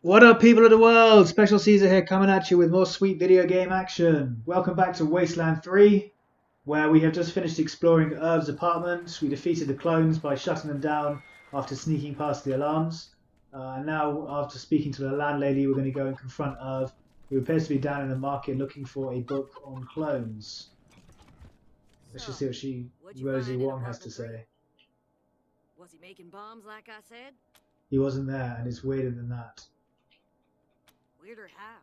What up, people of the world? Special Caesar here, coming at you with more sweet video game action. Welcome back to Wasteland 3, where we have just finished exploring Irv's apartment. We defeated the clones by shutting them down after sneaking past the alarms. And now, after speaking to the landlady, we're going to go and confront Irv, who appears to be down in the market looking for a book on clones. Let's just see what Rosie Wong has to say. Was he making bombs like I said? He wasn't there, and it's weirder than that. Weirder how?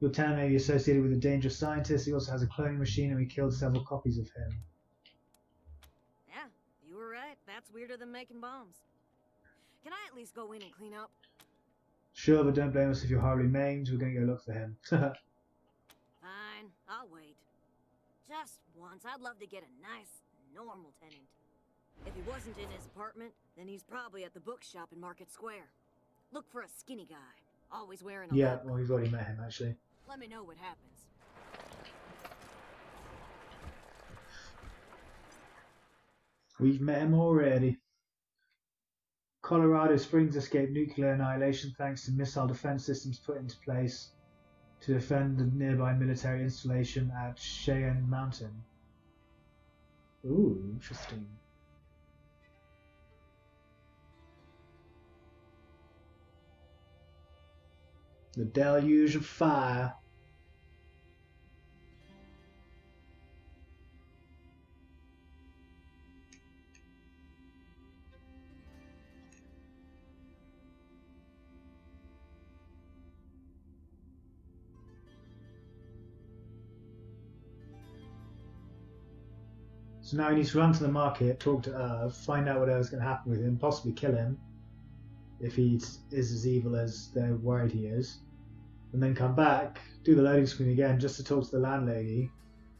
Your tenant may be associated with a dangerous scientist. He also has a cloning machine, and we killed several copies of him. Yeah, you were right. That's weirder than making bombs. Can I at least go in and clean up? Sure, but don't blame us if you're horribly maimed. We're going to go look for him. Fine, I'll wait. Just once, I'd love to get a nice, normal tenant. If he wasn't in his apartment, then he's probably at the bookshop in Market Square. Look for a skinny guy, always wearing a Yeah, lab well, we've already met him, actually. Let me know what happens. We've met him already. Colorado Springs escaped nuclear annihilation thanks to missile defense systems put into place to defend the nearby military installation at Cheyenne Mountain. Ooh, interesting. The deluge of fire. So now he needs to run to the market, talk to Irv, find out what else is going to happen with him, possibly kill him if he is as evil as they're worried he is, and then come back, do the loading screen again just to talk to the landlady,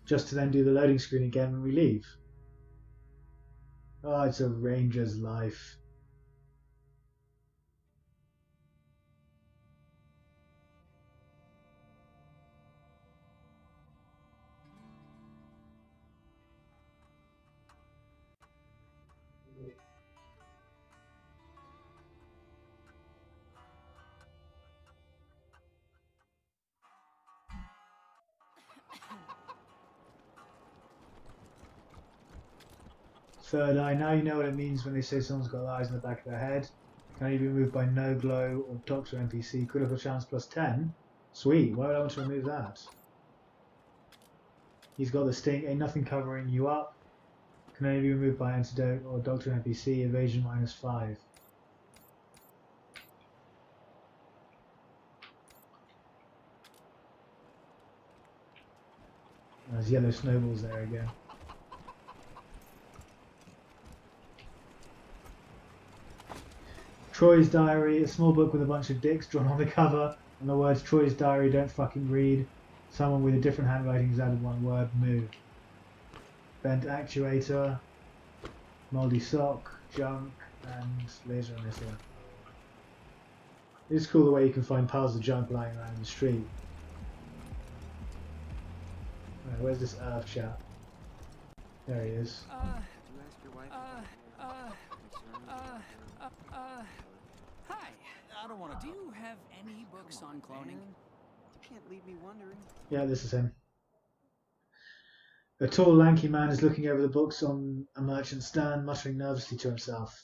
just to then do the loading screen again when we leave. Oh, it's a ranger's life. Third eye. Now you know what it means when they say someone's got eyes in the back of their head. Can only be removed by no glow or Doctor NPC. Critical chance plus 10. Sweet. Why would I want to remove that? He's got the sting. Ain't nothing covering you up. Can only be removed by antidote or Doctor NPC. Evasion minus 5. There's yellow snowballs there again. Troy's Diary, a small book with a bunch of dicks drawn on the cover, and the words Troy's Diary don't fucking read. Someone with a different handwriting has added one word, moo. Bent actuator, mouldy sock, junk, and laser emitter. It's cool the way you can find piles of junk lying around in the street. Right, where's this Earth chap? There he is. Hi. I don't want to. Do you have any books on cloning? You can't leave me wondering. Yeah, this is him. A tall, lanky man is looking over the books on a merchant stand, muttering nervously to himself.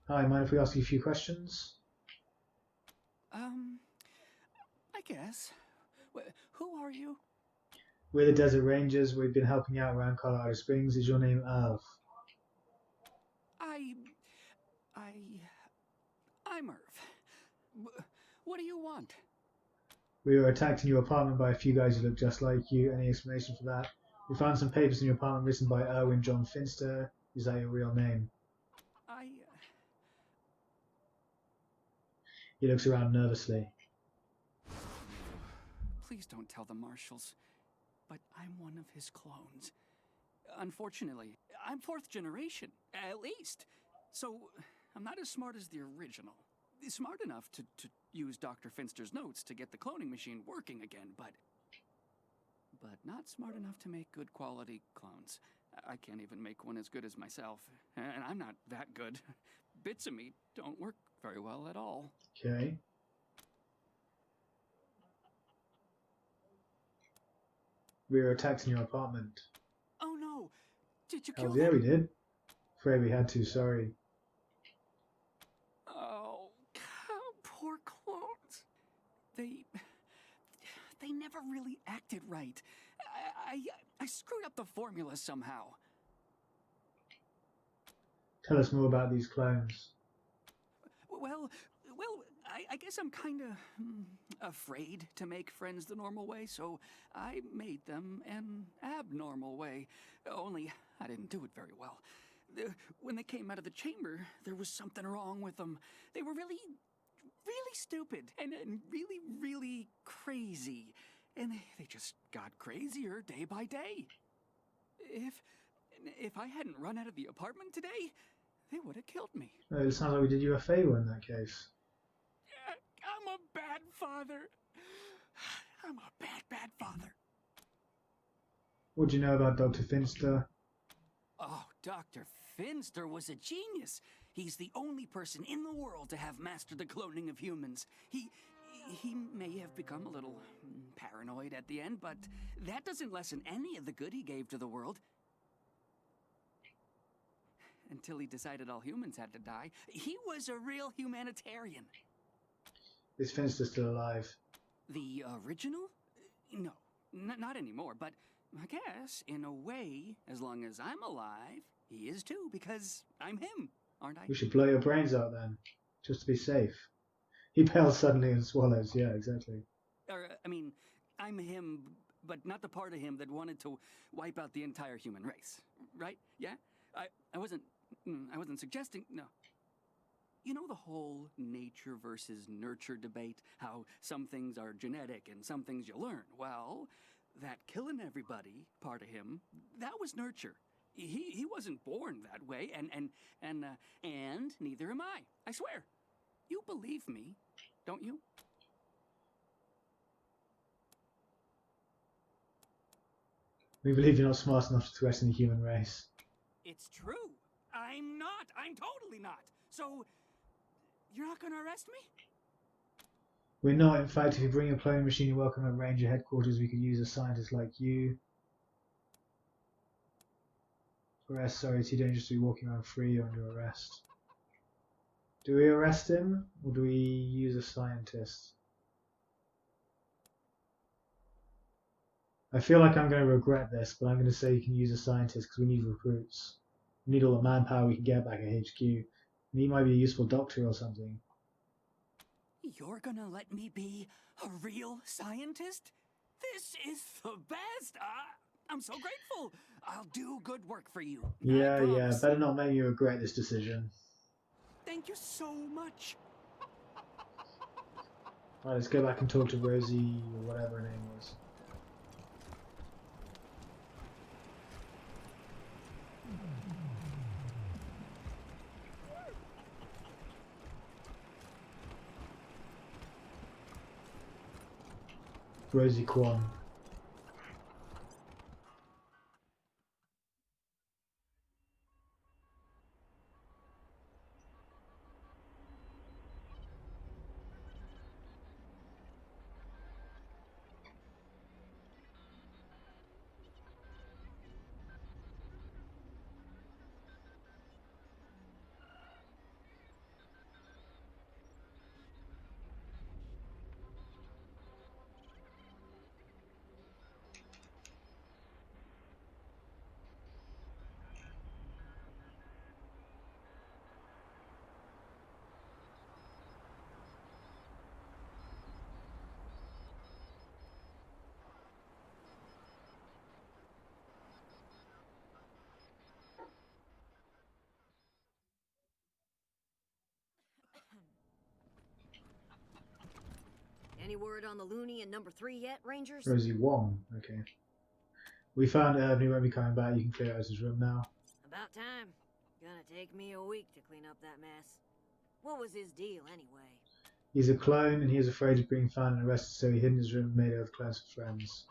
Hi, mind if we ask you a few questions? I guess. Who are you? We're the Desert Rangers. We've been helping out around Colorado Springs. Is your name Irv? I'm Irv. What do you want? We were attacked in your apartment by a few guys who look just like you. Any explanation for that? We found some papers in your apartment written by Erwin John Finster. Is that your real name? He looks around nervously. Please don't tell the marshals, but I'm one of his clones. Unfortunately, I'm 4th generation, at least. So, I'm not as smart as the original. Smart enough to use Dr. Finster's notes to get the cloning machine working again, but not smart enough to make good quality clones. I can't even make one as good as myself, and I'm not that good. Bits of me don't work very well at all. Okay. We were attacked in your apartment. Oh no! Did you kill Oh, them? yeah, we did. Afraid we had to, sorry. Oh, poor clones. They never really acted right. I screwed up the formula somehow. Tell us more about these clones. Well, I guess I'm kind of afraid to make friends the normal way, so I made them an abnormal way. Only I didn't do it very well. When they came out of the chamber, there was something wrong with them. They were really stupid and really crazy. And they just got crazier day by day. If I hadn't run out of the apartment today, they would have killed me. It sounds like we did you a favour in that case. I'm a bad father. I'm a bad father. What do you know about Dr. Finster? Oh, Dr. Finster was a genius. He's the only person in the world to have mastered the cloning of humans. He may have become a little paranoid at the end, but that doesn't lessen any of the good he gave to the world. Until he decided all humans had to die. He was a real humanitarian. Is Finster still alive? The original? No, not anymore, but I guess, in a way, as long as I'm alive, he is too, because I'm him, aren't I? We should blow your brains out then, just to be safe. He pales suddenly and swallows. Yeah, exactly. I mean, I'm him, but not the part of him that wanted to wipe out the entire human race, right? Yeah? I wasn't suggesting, no. You know the whole nature versus nurture debate? How some things are genetic and some things you learn? Well, that killing everybody part of him, that was nurture. He wasn't born that way, and neither am I swear. You believe me, don't you? We believe you're not smart enough to threaten the human race. It's true. I'm not. I'm totally not. So, you're not gonna arrest me? We're not. In fact, if you bring your cloning machine, you're welcome at Ranger headquarters. We could use a scientist like you. Arrest, sorry, too dangerous to be walking around free or under arrest. Do we arrest him, or do we use a scientist? I feel like I'm going to regret this, but I'm going to say you can use a scientist because we need recruits. We need all the manpower we can get back at HQ. And he might be a useful doctor or something. You're gonna let me be a real scientist? This is the best! I'm so grateful! I'll do good work for you. Yeah. Better not make you regret this decision. Thank you so much. Alright, let's go back and talk to Rosie, or whatever her name was. Rosie Kwan. Any word on the loony in number 3 yet, Rangers? Rosie Wong, okay. We found Irvin, he won't be coming back. You can clear out his room now. About time. Gonna take me a week to clean up that mess. What was his deal, anyway? He's a clone and he was afraid of being found and arrested, so he hid in his room and made it with clones for friends.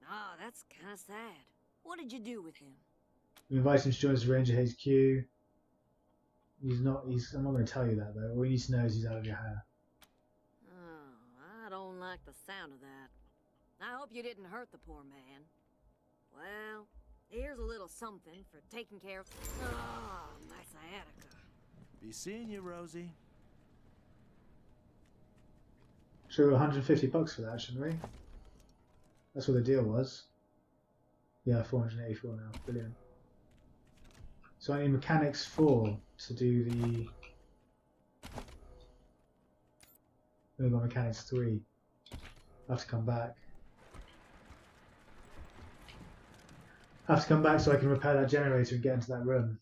Ah, that's kinda sad. What did you do with him? We invited him to join us at Ranger HQ. I'm not going to tell you that though. All you need to know is he's out of your hair. Oh, I don't like the sound of that. I hope you didn't hurt the poor man. Well, here's a little something for taking care of... Oh, my sciatica. Be seeing you, Rosie. Should we $150 for that, shouldn't we? That's what the deal was. Yeah, 484 now. Brilliant. So I need mechanics 4 to do the... We've got mechanics 3. I have to come back. I have to come back so I can repair that generator and get into that room.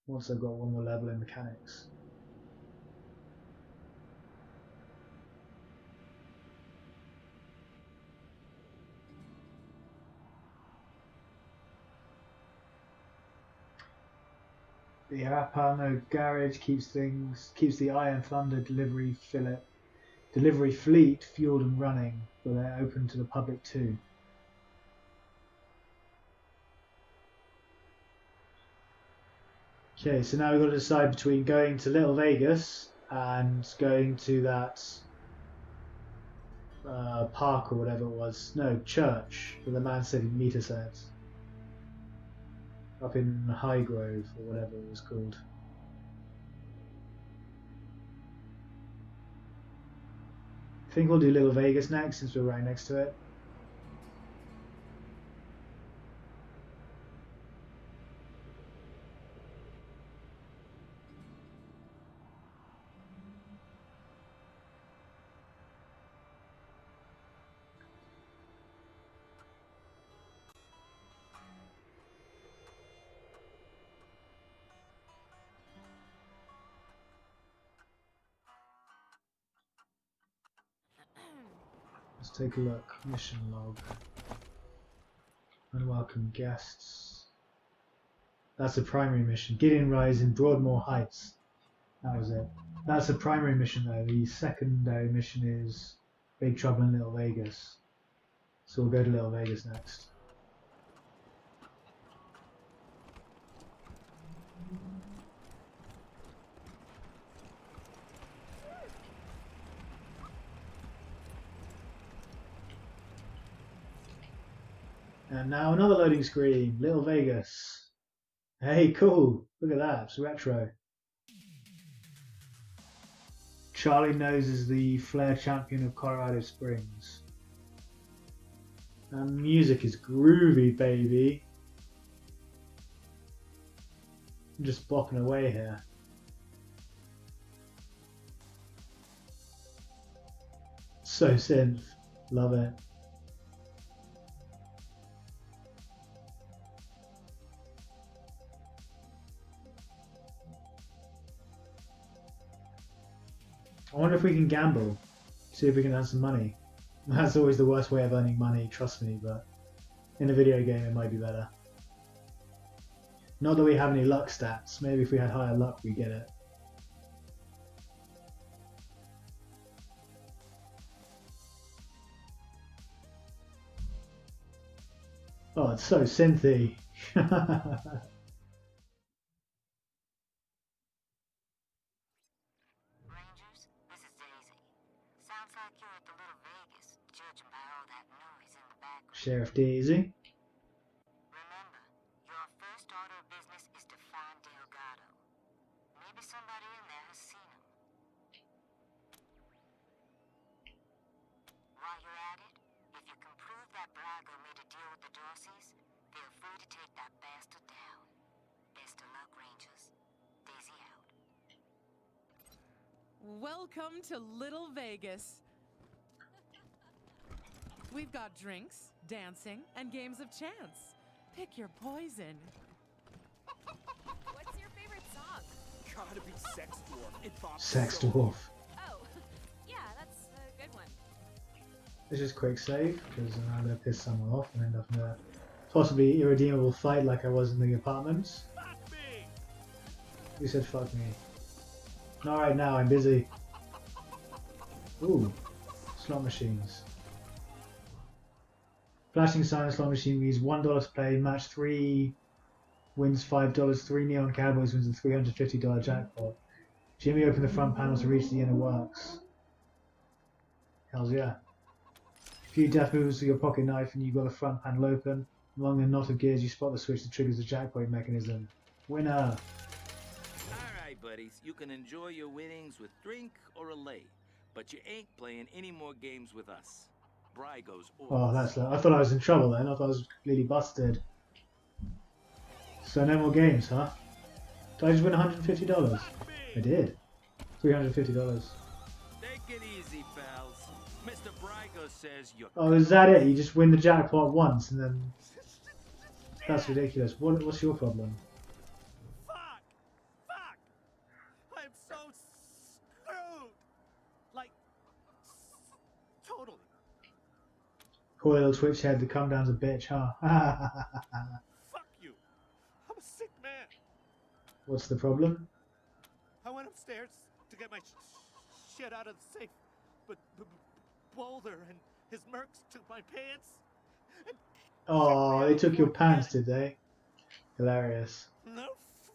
Once I've got one more level in mechanics. The Apano garage keeps the Iron Thunder delivery fleet fueled and running, but they're open to the public too. Okay, so now we've got to decide between going to Little Vegas and going to that park or whatever it was. No, church that the man said he'd meet us at. Up in Highgrove or whatever it was called. I think we'll do Little Vegas next since we're right next to it. Let's take a look. Mission log. Unwelcome guests. That's the primary mission. Gideon Rise in Broadmoor Heights. That was it. That's the primary mission though. The secondary mission is Big Trouble in Little Vegas. So we'll go to Little Vegas next. And now another loading screen, Little Vegas. Hey, cool. Look at that. It's retro. Charlie Nose is the Flair champion of Colorado Springs. And music is groovy, baby. I'm just bopping away here. So synth. Love it. I wonder if we can gamble, see if we can earn some money. That's always the worst way of earning money, trust me, but in a video game it might be better. Not that we have any luck stats, maybe if we had higher luck we'd get it. Oh, it's so synthy. Sheriff Daisy. Remember, your first order of business is to find Delgado. Maybe somebody in there has seen him. While you're at it, if you can prove that Brago made a deal with the Dorseys, feel free to take that bastard down. Best of luck, Rangers. Daisy out. Welcome to Little Vegas. We've got drinks, dancing, and games of chance. Pick your poison. What's your favorite song? Gotta be Sex Dwarf. It bops Sex so Dwarf. Oh, yeah, that's a good one. Let's just quick save, because I'm going to piss someone off and end up in a possibly irredeemable fight like I was in the apartments. Fuck me! Who said fuck me? Not right now, I'm busy. Ooh, slot machines. Flashing sign slot machine means $1 to play, match 3 wins $5, 3 Neon Cowboys wins a $350 jackpot. Jimmy opened the front panel to reach the inner works. Hells yeah. A few death moves with your pocket knife and you've got the front panel open. Along the knot of gears, you spot the switch that triggers the jackpot mechanism. Winner! Alright, buddies, you can enjoy your winnings with drink or a lay, but you ain't playing any more games with us. Brygo's Oh, orders. that's low. I thought I was in trouble then. I thought I was completely busted. So no more games, huh? Did I just win $150? I did. $350. Take it easy, pals. Mr. Brygo says you're... Oh, is that it? You just win the jackpot once and then... That's ridiculous. What's your problem? Fuck! Fuck! I'm so screwed! Like, totally. Poor little twitch head, the come down's a bitch, huh? Fuck you! I'm a sick man. What's the problem? I went upstairs to get my shit out of the safe, but Boulder and his mercs took my pants. Oh, they took your pants, did they? Hilarious. No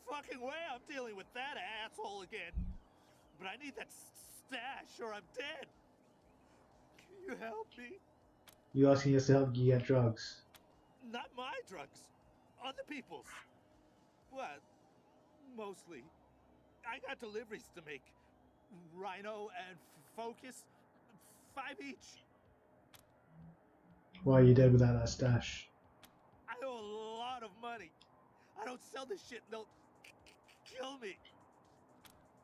fucking way I'm dealing with that asshole again. But I need that stash or I'm dead. Can you help me? You asking us to help you get drugs? Not my drugs. Other people's. Well, mostly. I got deliveries to make. Rhino and Focus. 5 each. Why are you dead without that stash? I owe a lot of money. I don't sell this shit, they'll kill me.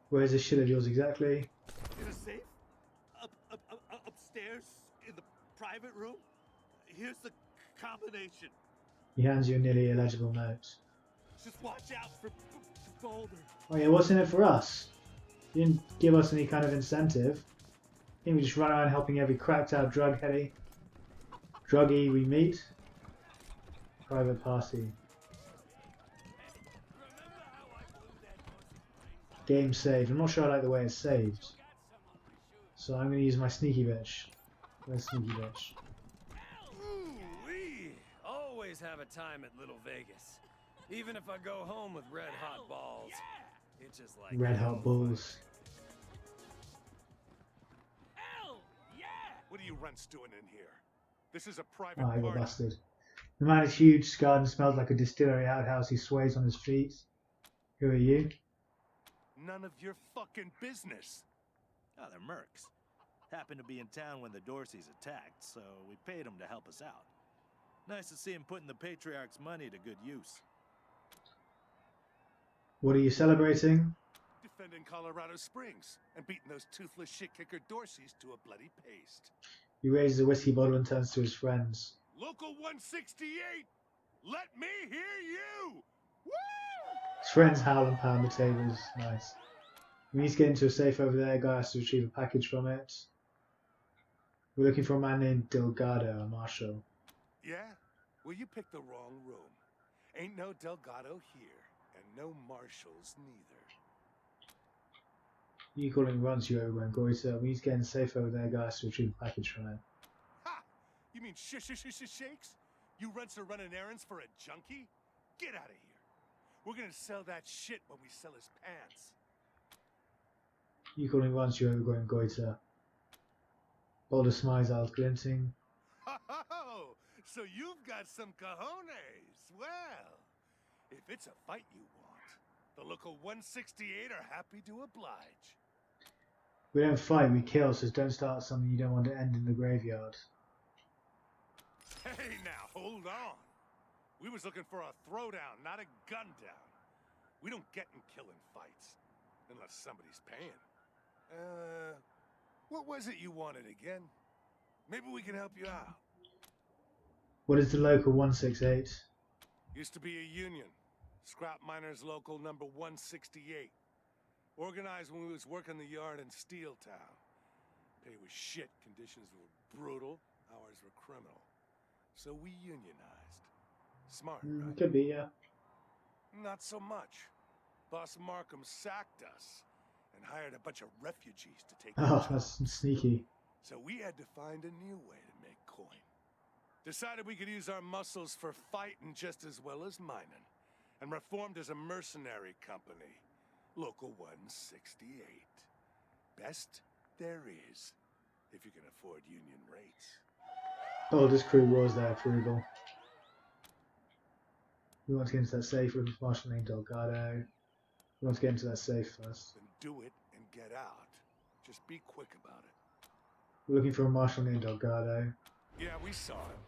Where's this shit of yours exactly? In a safe? Upstairs in the private room? Here's the combination. He hands you a nearly illegible note. Just watch out for Boulder. Oh yeah, what's in it for us? You didn't give us any kind of incentive. I think we just run around helping every cracked out druggie we meet. Private party. Game saved. I'm not sure I like the way it's saved. So I'm going to use my sneaky bitch. Where's sneaky bitch? Ooh-wee. Always have a time at Little Vegas. Even if I go home with red hot balls. It's just like Red hot balls. What are you runts doing in here? This is a private Oh, I got party. busted. The man is huge, scarred, and smells like a distillery outhouse. He sways on his feet. Who are you? None of your fucking business. Oh, they're mercs. Happened to be in town when the Dorseys attacked, so we paid them to help us out. Nice to see him putting the Patriarch's money to good use. What are you celebrating? Defending Colorado Springs and beating those toothless shit-kicker Dorseys to a bloody paste. He raises a whiskey bottle and turns to his friends. Local 168! Let me hear you! Woo! His friends howl and pound the tables. Nice. We need to get into a safe over there. Guy has to retrieve a package from it. We're looking for a man named Delgado, a marshal. Yeah? Well, you picked the wrong room. Ain't no Delgado here, and no marshals neither. You calling runs you over and Goiter. We need to get in safe over there. Guy has to retrieve a package from it. Ha! You mean shakes? You runts are running errands for a junkie? Get out of here. We're gonna sell that shit when we sell his pants. You calling runs you over and Goiter. Boulder smiles out, glinting. Oh, so you've got some cojones. Well, if it's a fight you want, the local 168 are happy to oblige. We don't fight, we kill, so don't start something you don't want to end in the graveyard. Hey now, hold on. We was looking for a throwdown, not a gun down. We don't get in killing fights, unless somebody's paying. What was it you wanted again? Maybe we can help you out. What is the local 168? Used to be a union. Scrap Miners Local number 168. Organized when we was working the yard in Steeltown. Pay was shit, conditions were brutal, hours were criminal. So we unionized. Smart, right? Could be, yeah. Not so much. Boss Markham sacked us and hired a bunch of refugees to take Oh, their that's jobs. sneaky. So we had to find a new way to make coin. Decided we could use our muscles for fighting just as well as mining. And reformed as a mercenary company. Local 168. Best there is, if you can afford union rates. Boulder's crew was their approval. We want to get into that safe with Marshal named Delgado. We want to get into that safe first. Then do it and get out. Just be quick about it. We're looking for a marshal named Delgado. Yeah, we saw him.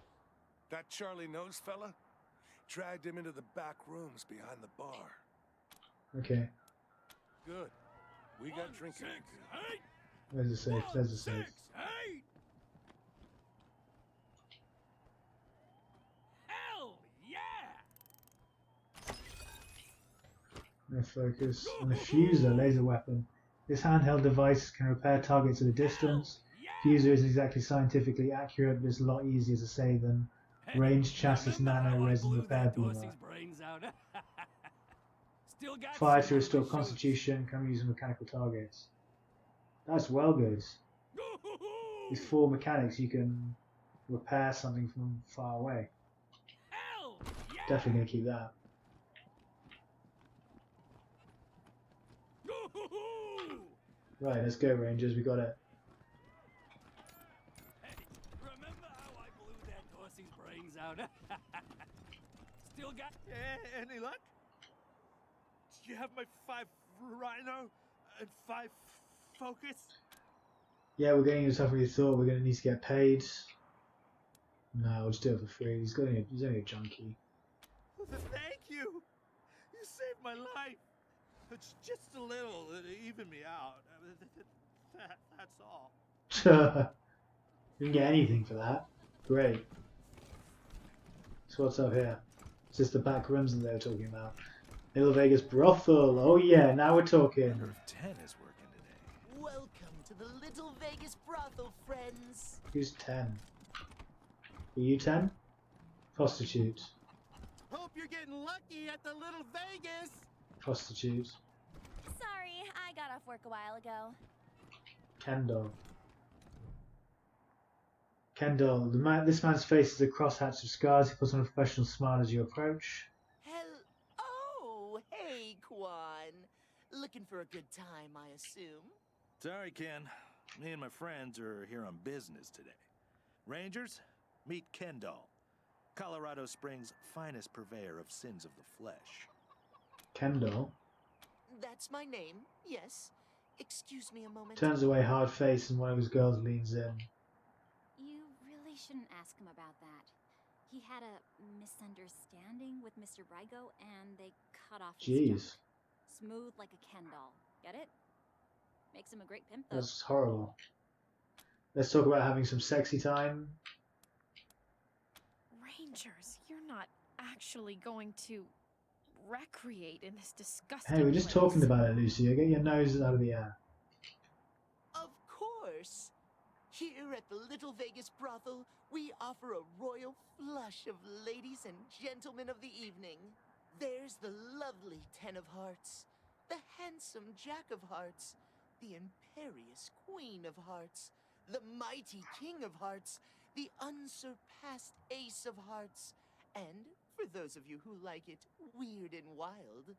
That Charlie Nose fella? Dragged him into the back rooms behind the bar. Okay. Good. We got drinking to do. Where's the safe? There's the safe. Hell yeah! No focus. And a fuser laser weapon. This handheld device can repair targets at a distance. Fuser isn't exactly scientifically accurate, but it's a lot easier to say than range chassis nano resin repair beamer. Fire to restore constitution, can use mechanical targets. That's well good. With 4 mechanics you can repair something from far away. Definitely gonna keep that. Right, let's go Rangers, we got it. Remember how I blew that Dorsey's brains out? Still got... Any luck? Do you have my 5 rhino and 5 focus? Yeah, we're getting tougher than we thought. We're gonna need to get paid. No, we'll just do it for free. He's only a junkie. Thank you. You saved my life. It's just a little to even me out. That's all. Didn't get anything for that. Great. So what's up here? It's just the back rooms that they were talking about. Little Vegas brothel. Oh yeah, now we're talking. Wonder if 10 is working today. Welcome to the Little Vegas brothel, friends. Who's 10? Are you 10? Prostitute. Hope you're getting lucky at the Little Vegas. Prostitute. Sorry, I got off work a while ago. Kendall. Kendall, this man's face is a crosshatch of scars. He puts on a professional smile as you approach. Oh, hey, Quan. Looking for a good time, I assume? Sorry, Ken. Me and my friends are here on business today. Rangers, meet Kendall, Colorado Springs' finest purveyor of sins of the flesh. Kendall That's my name, yes. Excuse me a moment. turns away hard face and one of his girls leans in. You really shouldn't ask him about that. He had a misunderstanding with Mr. Brygo and they cut off his junk. Jeez. Smooth like a Ken doll. Get it? Makes him a great pimp though. That's horrible. Let's talk about having some sexy time. Rangers, you're not actually going to recreate in this disgusting Hey, we're just place. talking about it, Lucia. Get your nose out of the air. Of course. Here at the Little Vegas brothel, we offer a royal flush of ladies and gentlemen of the evening. There's the lovely 10 of hearts, the handsome Jack of hearts, the imperious Queen of hearts, the mighty King of hearts, the unsurpassed Ace of hearts, and for those of you who like it weird and wild,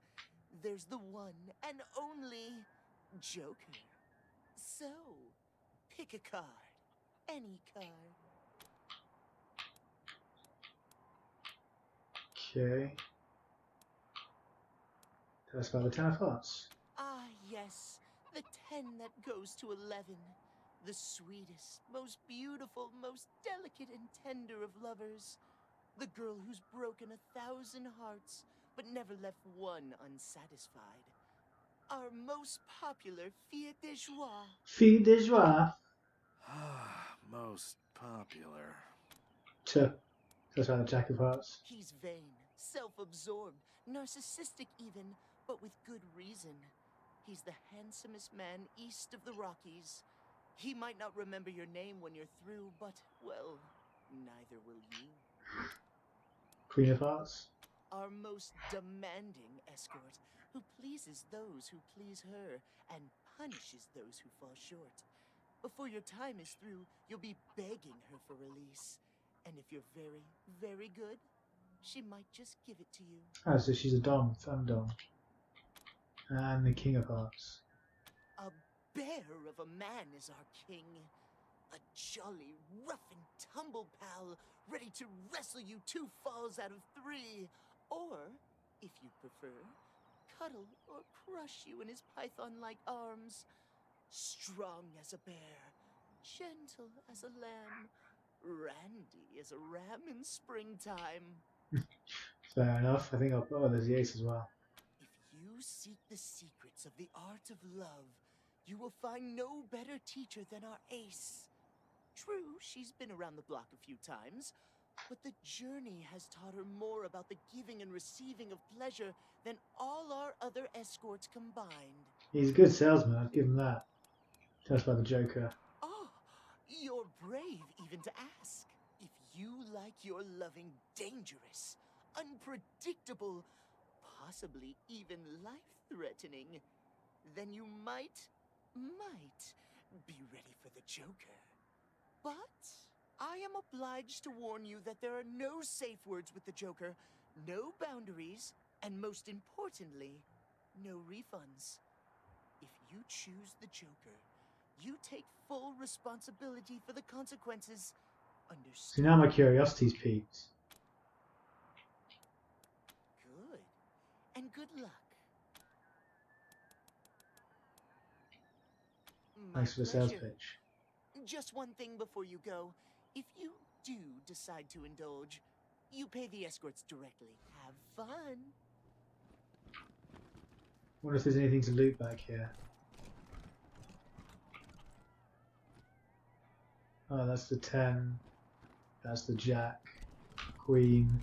there's the one and only Joker. So, pick a card. Any card. Okay. Tell us about the 10 of hearts. Ah, yes. The 10 that goes to 11. The sweetest, most beautiful, most delicate and tender of lovers. The girl who's broken 1,000 hearts, but never left one unsatisfied. Our most popular fille de joie. Fille de joie. Most popular. That's about the Jack of Hearts. He's vain, self-absorbed, narcissistic even, but with good reason. He's the handsomest man east of the Rockies. He might not remember your name when you're through, but, well, neither will you. Queen of Hearts. Our most demanding escort, who pleases those who please her and punishes those who fall short. Before your time is through, you'll be begging her for release. And if you're very, very good, she might just give it to you. Oh, so she's a dom, femme dom. And the King of Hearts. A bear of a man is our king. A jolly rough and tumble pal, ready to wrestle you 2 falls out of 3. Or, if you prefer, cuddle or crush you in his python-like arms. Strong as a bear, gentle as a lamb, randy as a ram in springtime. Fair enough. I think I'll put. Oh, there's the ace as well. If you seek the secrets of the art of love, you will find no better teacher than our ace. True, she's been around the block a few times, but the journey has taught her more about the giving and receiving of pleasure than all our other escorts combined. He's a good salesman, I'll give him that. Tell us about the Joker. Oh, you're brave even to ask. If you like your loving dangerous, unpredictable, possibly even life-threatening, then you might be ready for the Joker. But I am obliged to warn you that there are no safe words with the Joker, no boundaries, and most importantly, no refunds. If you choose the Joker, you take full responsibility for the consequences. Understood? See, now my curiosity's peaked. Good. And good luck. Thanks for the sales pitch. Just one thing before you go. If you do decide to indulge, you pay the escorts directly. Have fun. Wonder if there's anything to loot back here. Oh, that's the 10. That's the Jack, Queen,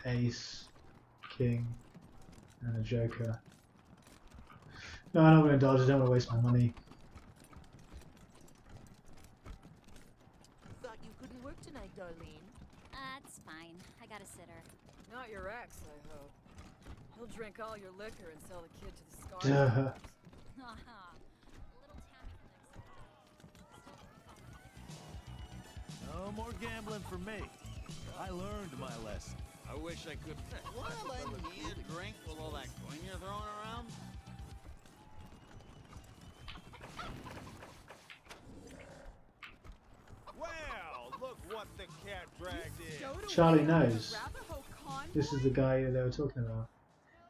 Ace, King, and a Joker. No, I'm not going to dodge. I don't want to waste my money. Thought you couldn't work tonight, Darlene. It's fine. I got a sitter. Not your ex, I hope. He'll drink all your liquor and sell the kid to the scar. Duh. No more gambling for me. I learned my lesson. I wish I could. Well, I need a drink with all that coin you're throwing around. Well, look what the cat dragged in. Charlie knows. This is the guy they were talking about.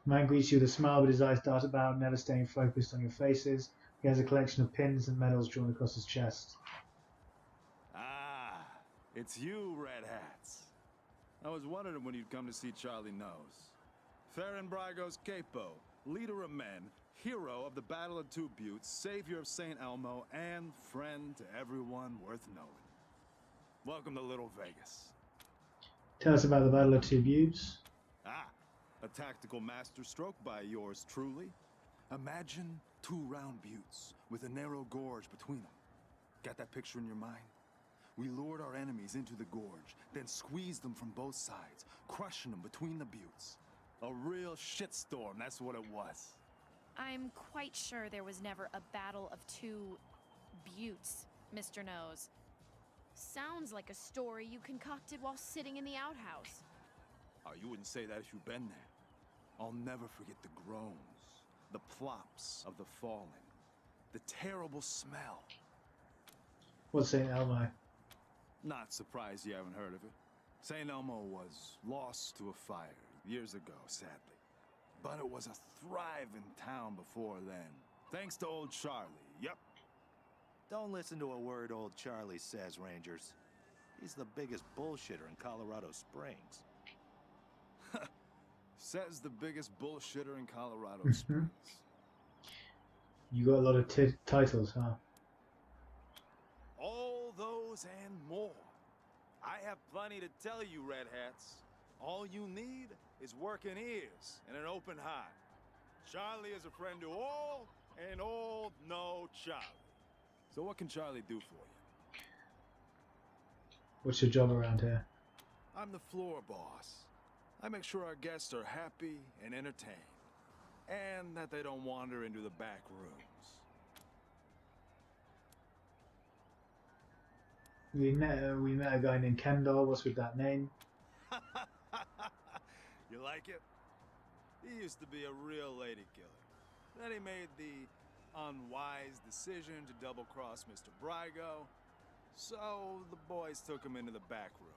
The man greets you with a smile, but his eyes dart about, never staying focused on your faces. He has a collection of pins and medals drawn across his chest. Ah, it's you, Red Hats. I was wondering when you'd come to see Charlie Knows. Theron Brago's capo, leader of men, hero of the Battle of Two Buttes, savior of St. Elmo, and friend to everyone worth knowing. Welcome to Little Vegas. Tell us about the Battle of Two Buttes. Ah, a tactical masterstroke by yours truly. Imagine 2 round buttes with a narrow gorge between them. Got that picture in your mind? We lured our enemies into the gorge, then squeezed them from both sides, crushing them between the buttes. A real shitstorm, that's what it was. I'm quite sure there was never a battle of 2 buttes, Mr. Nose. Sounds like a story you concocted while sitting in the outhouse. Oh, you wouldn't say that if you've been there. I'll never forget the groans, the plops of the fallen, the terrible smell. What's St. Elmo? Not surprised you haven't heard of it. St. Elmo was lost to a fire years ago, sadly. But it was a thriving town before then. Thanks to old Charlie, yep. Don't listen to a word old Charlie says, Rangers. He's the biggest bullshitter in Colorado Springs. Says the biggest bullshitter in Colorado Springs. You got a lot of titles, huh? All those and more. I have plenty to tell you, Red Hats. All you need is working ears and an open heart. Charlie is a friend to all, and all know Charlie. So what can Charlie do for you? What's your job around here? I'm the floor boss. I make sure our guests are happy and entertained, and that they don't wander into the back rooms. We met a guy named Kendall. What's with that name? You like it? He used to be a real lady killer. Then he made the unwise decision to double-cross Mr. Brygo, so the boys took him into the back room.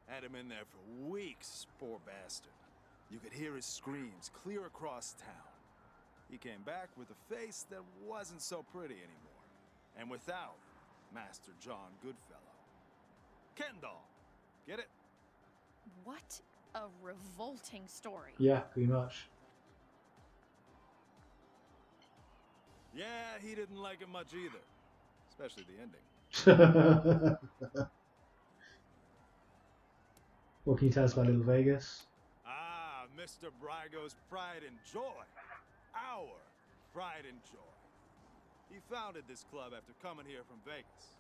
Had him in there for weeks, poor bastard. You could hear his screams clear across town. He came back with a face that wasn't so pretty anymore, and without Master John Goodfellow. Kendall, get it? What a revolting story. Yeah, pretty much. Yeah, he didn't like it much either, especially the ending. What can you tell us about Little Vegas? Ah, Mr. Brygo's pride and joy. Our pride and joy. He founded this club after coming here from Vegas.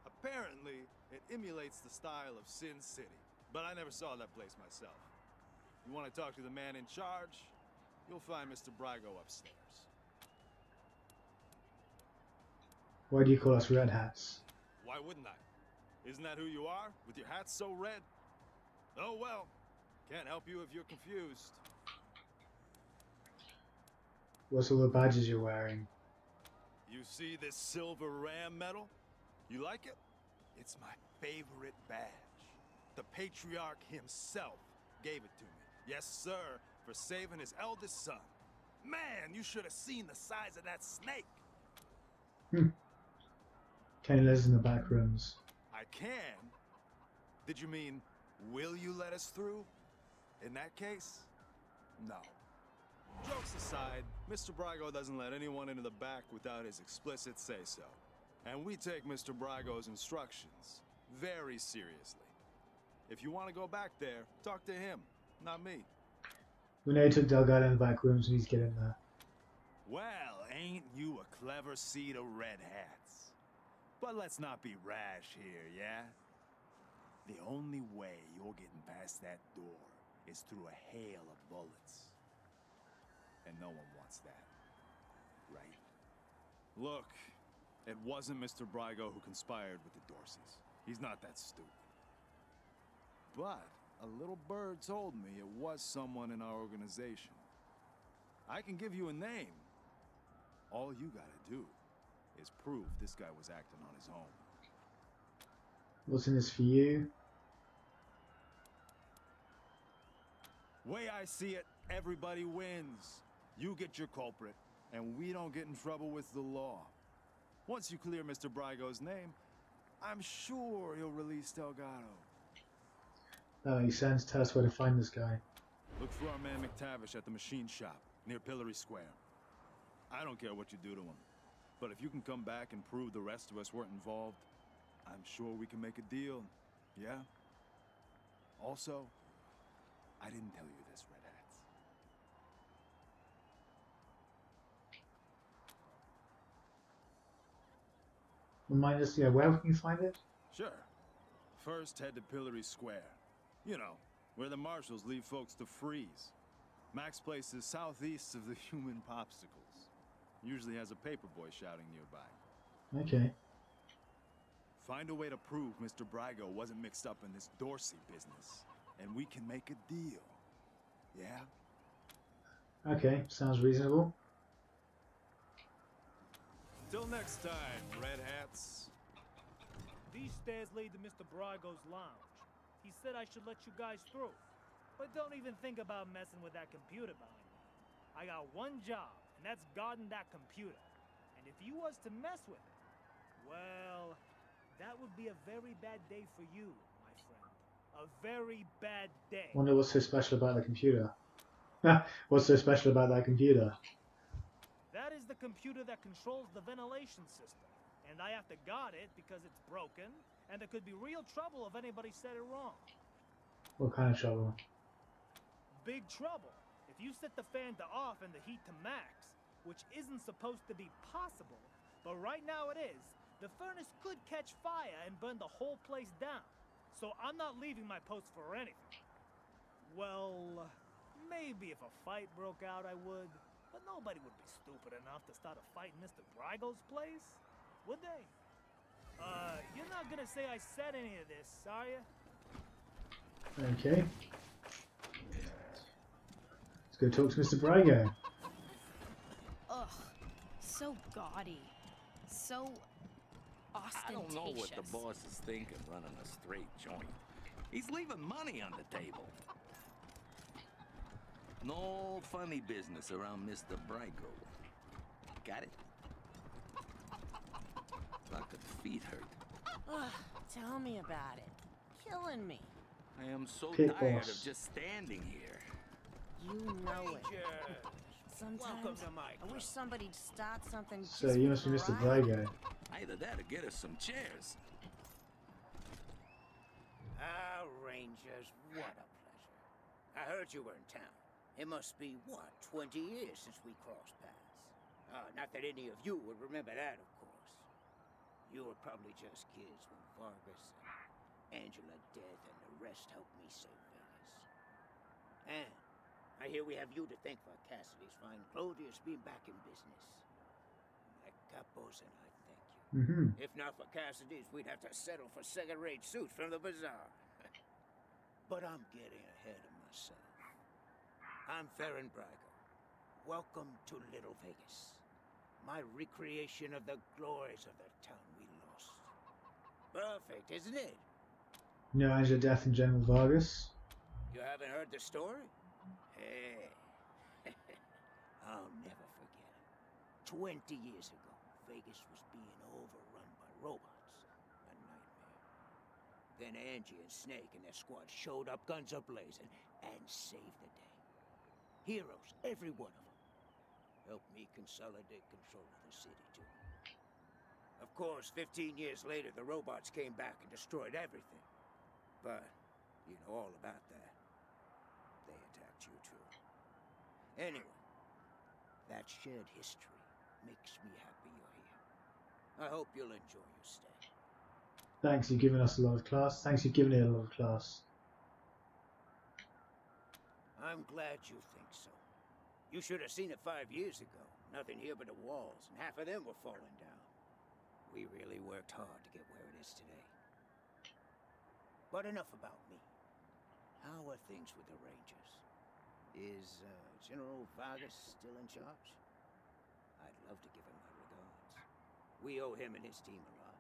Apparently, it emulates the style of Sin City, but I never saw that place myself. You want to talk to the man in charge? You'll find Mr. Brygo upstairs. Why do you call us red hats? Why wouldn't I? Isn't that who you are, with your hat so red? Oh well, can't help you if you're confused. What's all the badges you're wearing? You see this silver ram medal? You like it? It's my favorite badge. The Patriarch himself gave it to me. Yes, sir, for saving his eldest son. Man, you should have seen the size of that snake. Kenny lives in the back rooms. I can? Did you mean, will you let us through? In that case, no. Jokes aside, Mr. Brygo doesn't let anyone into the back without his explicit say-so. And we take Mr. Brygo's instructions very seriously. If you want to go back there, talk to him, not me. We know you took Delgado in the back rooms and he's getting there. Well, ain't you a clever seed of red hats? But let's not be rash here, yeah? The only way you're getting past that door is through a hail of bullets. And no one wants that, right? Look, it wasn't Mr. Brygo who conspired with the Dorseys. He's not that stupid. But a little bird told me it was someone in our organization. I can give you a name. All you gotta do is prove this guy was acting on his own. What's in this for you? Way I see it, everybody wins. You get your culprit, and we don't get in trouble with the law. Once you clear Mr. Brygo's name, I'm sure he'll release Delgado. That makes sense. Tell us where to find this guy. Look for our man McTavish at the machine shop, near Pillory Square. I don't care what you do to him, but if you can come back and prove the rest of us weren't involved, I'm sure we can make a deal, yeah? Also, I didn't tell you this, Red Hats. Remind us, yeah, where can you find it? Sure. First, head to Pillory Square. You know, where the marshals leave folks to freeze. Mac's place is southeast of the human popsicles. Usually has a paperboy shouting nearby. Okay. Find a way to prove Mr. Brygo wasn't mixed up in this Dorsey business, and we can make a deal. Yeah? Okay, sounds reasonable. Till next time, Red Hats. These stairs lead to Mr. Brygo's lounge. He said I should let you guys through. But don't even think about messing with that computer behind me. I got one job, and that's guarding that computer. And if you was to mess with it, well, that would be a very bad day for you, my friend. A very bad day. Wonder what's so special about the computer. What's so special about that computer? That is the computer that controls the ventilation system. And I have to guard it because it's broken, and there could be real trouble if anybody said it wrong. What kind of trouble? Big trouble. If you set the fan to off and the heat to max, which isn't supposed to be possible, but right now it is, the furnace could catch fire and burn the whole place down. So I'm not leaving my post for anything. Well, maybe if a fight broke out I would, but nobody would be stupid enough to start a fight in Mr. Brygo's place, would they? You're not gonna say I said any of this, are you? Okay. Let's go talk to Mr. Brygo. Ugh. so gaudy. So I ostentatious. don't know what the boss is thinking running a straight joint. He's leaving money on the table. No funny business around Mr. Brygo. Got it? Like the feet hurt. Ugh, tell me about it. Killing me. I am so Pit tired boss. of just standing here. You know it. Welcome Sometimes to my I wish somebody'd start something So just you for must be Mr. variety. Brygo. Either that or get us some chairs. Ah, Rangers, what a pleasure. I heard you were in town. It must be, what, 20 years since we crossed paths? Not that any of you would remember that, of course. You were probably just kids when Vargas and Angela Death and the rest helped me save Vegas. And I hear we have you to thank for Cassidy's fine Clodius being back in business. My capos and I thank you. If not for Cassidy's, we'd have to settle for second-rate suits from the bazaar. But I'm getting ahead of myself. I'm Farron Brygo. Welcome to Little Vegas. My recreation of the glories of the town we lost. Perfect, isn't it? No Angela Death and General Vargas. You haven't heard the story? Hey. I'll never forget it. 20 years ago, Vegas was being overrun by robots. A nightmare. Then Angie and Snake and their squad showed up, guns a-blazing, and saved the day. Heroes, every one of them. Helped me consolidate control of the city, too. Of course, 15 years later, the robots came back and destroyed everything. But you know all about that. They attacked you, too. Anyway, that shared history makes me happy you're here. I hope you'll enjoy your stay. Thanks, you've given us a lot of class. Thanks, you've given it a lot of class. I'm glad you think so. You should have seen it 5 years ago. Nothing here but the walls, and half of them were falling down. We really worked hard to get where it is today. But enough about me. How are things with the Rangers? Is General Vargas still in charge? I'd love to give him my regards. We owe him and his team a lot.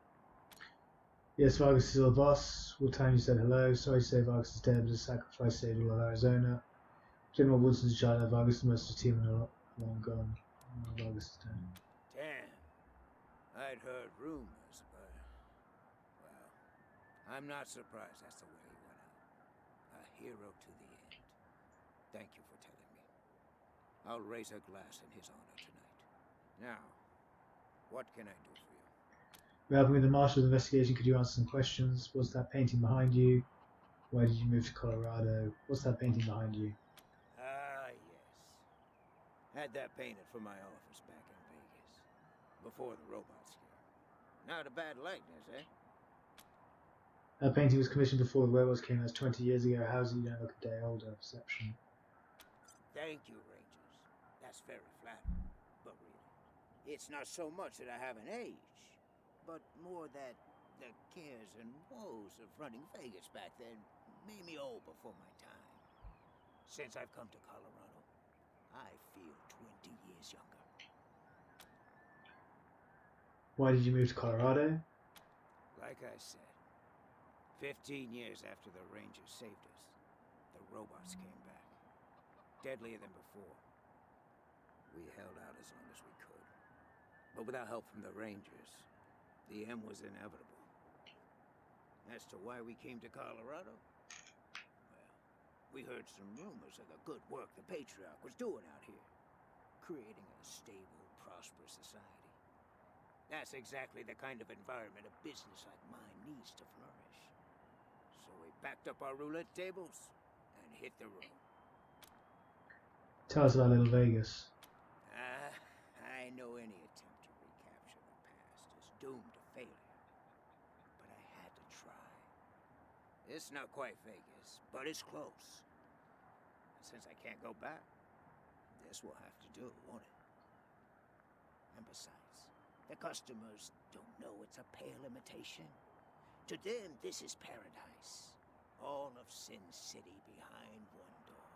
Yes, Vargas is still the boss. What time you said hello? Sorry to say Vargas is dead, but the sacrifice saved all of Arizona. General Woodson's China. Vargas is the most of the team and long gone. Vargas is dead. Damn. I'd heard rumors, but... well, I'm not surprised that's the way he went out. A hero to the end. Thank you for telling me. I'll raise a glass in his honor tonight. Now, what can I do for you? We're helping with the Marshall's investigation. Could you answer some questions? What's that painting behind you? Why did you move to Colorado? What's that painting behind you? Ah, yes. Had that painted for my office back in Vegas. Before the robot scare. Not a bad likeness, eh? That painting was commissioned before the werewolves came. That's 20 years ago. How's it you don't look a day older? Perception. Thank you, Rangers. That's very flattering. But really, it's not so much that I haven't aged, but more that the cares and woes of running Vegas back then made me old before my time. Since I've come to Colorado, I feel 20 years younger. Why did you move to Colorado? Like I said, 15 years after the Rangers saved us, the robots came back. Deadlier than before. We held out as long as we could. But without help from the Rangers, the end was inevitable. As to why we came to Colorado? Well, we heard some rumors of the good work the Patriarch was doing out here. Creating a stable, prosperous society. That's exactly the kind of environment a business like mine needs to flourish. So we packed up our roulette tables and hit the road. Tell us about Little Vegas. I know any attempt to recapture the past is doomed to failure. But I had to try. It's not quite Vegas, but it's close. And since I can't go back, this will have to do, won't it? And besides, the customers don't know it's a pale imitation. To them, this is paradise. All of Sin City behind one door.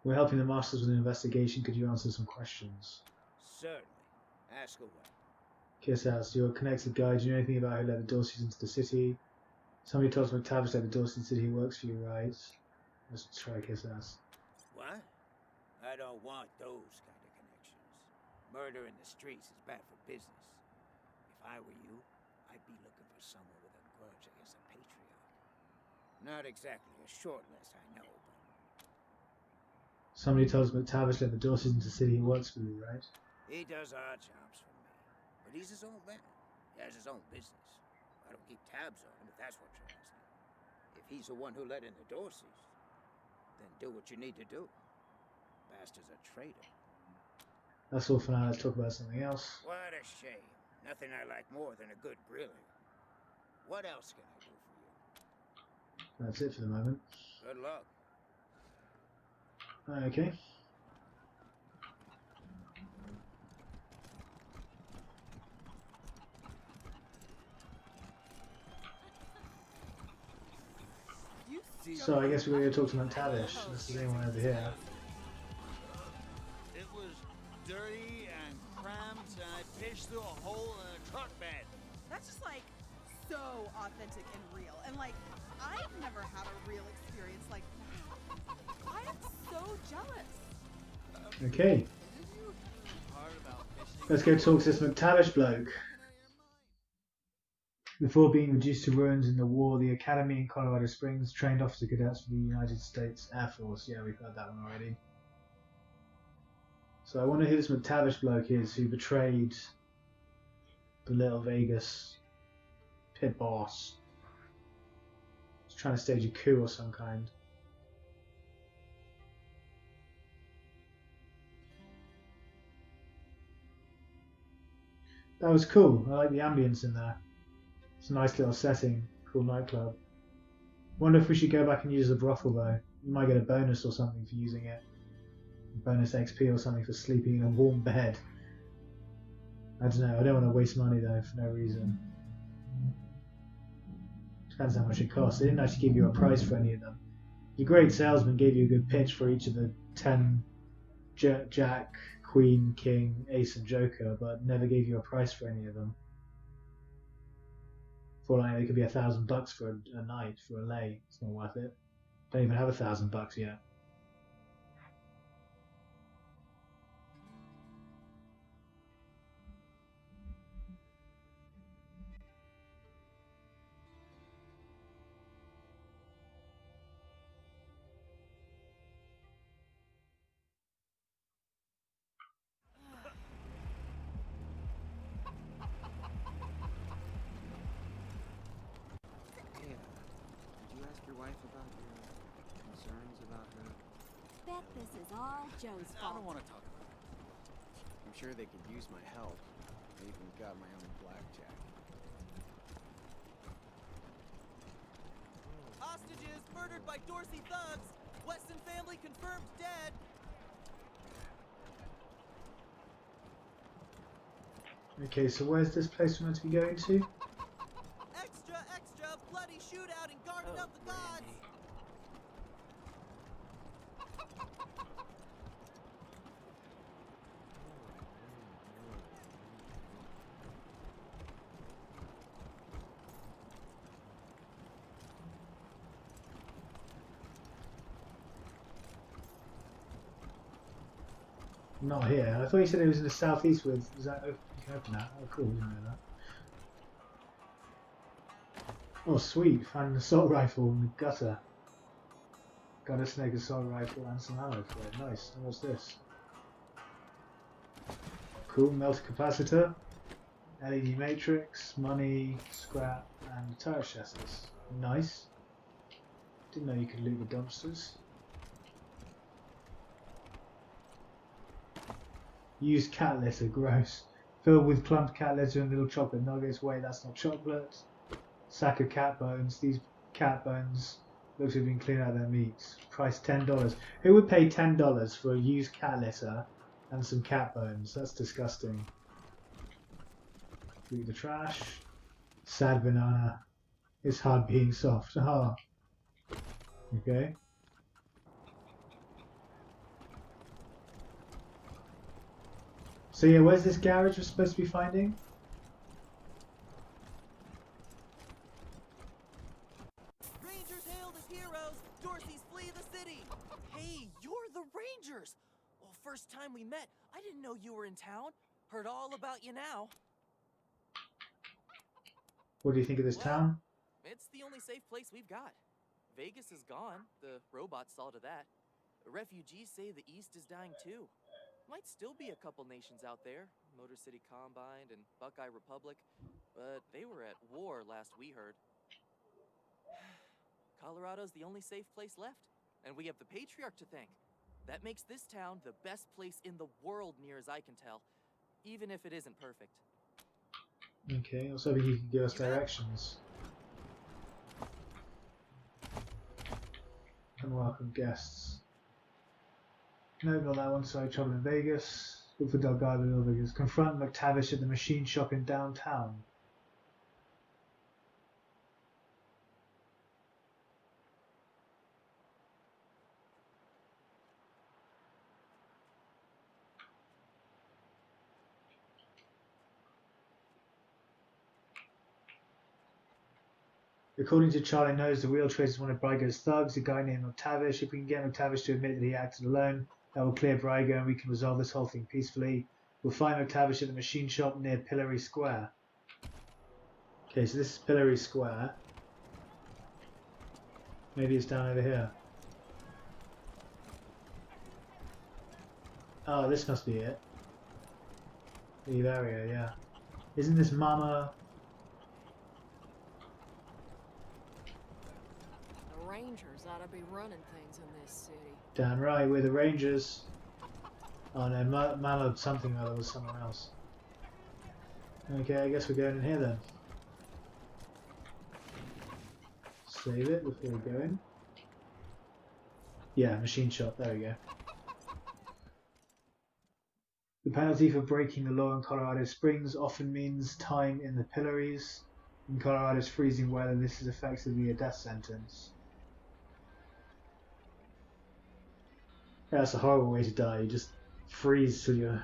We're helping the Masters with an investigation. Could you answer some questions? Certainly. Ask away. Kiss ass, you're a connected guy. Do you know anything about who let the Dorseys into the city? Somebody told us McTavish let the Dorseys into the city. He works for you, right? Let's try Kiss ass. What? I don't want those kind of connections. Murder in the streets is bad for business. If I were you, I'd be looking for someone with a grudge against a Patriarch. Not exactly a short list, I know, but... Somebody told us McTavish let the Dorseys into the city. He works for you, right? He does odd jobs for me. But he's his own man. He has his own business. I don't keep tabs on him, if that's what you're asking. If he's the one who let in the Dorseys, then do what you need to do. Bastard's a traitor. That's all for now. Let's talk about something else. What a shame. Nothing I like more than a good grilling. What else can I do for you? That's it for the moment. Good luck. Okay. So I guess we're going to talk to McTavish. Unless there's anyone over here. It was dirty and cramped, and I pitched through a hole in a truck bed. That's just like so authentic and real. And like, I've never had a real experience like that. I am so jealous. Okay. Let's go talk to this McTavish bloke. Before being reduced to ruins in the war, the Academy in Colorado Springs trained officer cadets for the United States Air Force. Yeah, we've heard that one already. So I wonder who this McTavish bloke is who betrayed the Little Vegas pit boss. He's trying to stage a coup of some kind. That was cool. I like the ambience in there. It's a nice little setting. Cool nightclub. Wonder if we should go back and use the brothel though. You might get a bonus or something for using it. Bonus XP or something for sleeping in a warm bed. I don't know. I don't want to waste money though for no reason. Depends how much it costs. They didn't actually give you a price for any of them. Your great salesman gave you a good pitch for each of the 10 Jack, Queen, King, Ace and Joker, but never gave you a price for any of them. For like, it could be $1,000 for a night for a lay. It's not worth it. Don't even have $1,000 yet. Bet this is all Joe's fault. I don't want to talk about it. I'm sure they could use my help. I even got my own blackjack. Hostages murdered by Dorsey thugs. Weston family confirmed dead. Okay, so where's this place we're meant to be going to? Extra, extra, bloody shootout in Garden of the Gods. Not here. I thought you said it was in the southeast with... Is that... You can open that. Oh cool, didn't know that. Oh sweet, found an assault rifle in the gutter. Got a snake assault rifle and some ammo for it. Nice. And what's this? Cool, melter capacitor, LED matrix, money, scrap, and tire chassis. Nice. Didn't know you could loot the dumpsters. Used cat litter, gross. Filled with clumped cat litter and little chocolate nuggets. Wait, that's not chocolate. Sack of cat bones. These cat bones looks to have been cleaned out of their meat. Price $10. Who would pay $10 for a used cat litter and some cat bones? That's disgusting. Loot the trash. Sad banana. It's hard being soft. Ah. Okay. So yeah, where's this garage we're supposed to be finding? Rangers hailed as heroes! Dorsey's flee the city! Hey, you're the Rangers! Well, first time we met, I didn't know you were in town. Heard all about you now. What do you think of this town? It's the only safe place we've got. Vegas is gone. The robots saw to that. Refugees say the East is dying too. Might still be a couple nations out there. Motor City Combined and Buckeye Republic. But they were at war last we heard. Colorado's the only safe place left. And we have the Patriarch to thank. That makes this town the best place in the world near as I can tell. Even if it isn't perfect. Okay, I was hoping you could give us directions. Unwelcome guests. No, not that one. Sorry, trouble in Vegas. Look for Delgado in Vegas. Confront McTavish at the machine shop in downtown. According to Charlie Knows, the wheel trace is one of Brygo's thugs, a guy named McTavish. If we can get McTavish to admit that he acted alone, that will clear Brygo and we can resolve this whole thing peacefully. We'll find McTavish at the machine shop near Pillory Square. Okay, so this is Pillory Square. Maybe it's down over here. Oh, this must be it. Leave area, yeah. Isn't this Mama... Rangers ought to be running things in this city. Damn right, we're the Rangers. Oh no, Mama something or other was someone else. Okay, I guess we're going in here then. Save it before we go in. Yeah, machine shop, there we go. The penalty for breaking the law in Colorado Springs often means time in the pillories. In Colorado's freezing weather, this is effectively a death sentence. Yeah, that's a horrible way to die. You just freeze till your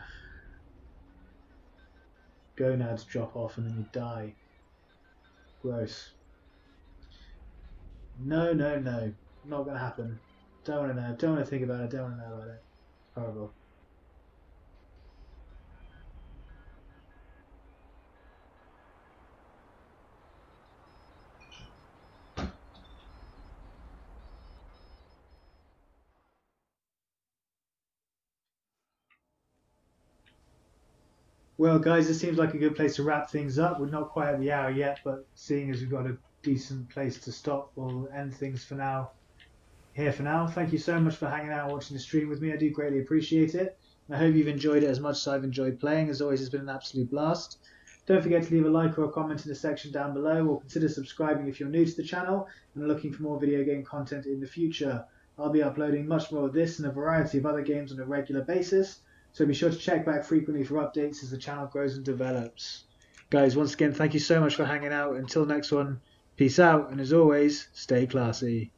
gonads drop off and then you die. Gross. No, no, no. Not gonna happen. Don't wanna know. Don't wanna think about it. Don't wanna know about it. Horrible. Well guys, this seems like a good place to wrap things up. We're not quite at the hour yet, but seeing as we've got a decent place to stop, we'll end things for now. Here for now. Thank you so much for hanging out and watching the stream with me. I do greatly appreciate it. I hope you've enjoyed it as much as I've enjoyed playing. As always, it's been an absolute blast. Don't forget to leave a like or a comment in the section down below, or consider subscribing if you're new to the channel and are looking for more video game content in the future. I'll be uploading much more of this and a variety of other games on a regular basis, so be sure to check back frequently for updates as the channel grows and develops. Guys, once again, thank you so much for hanging out. Until next one, peace out, and as always, stay classy.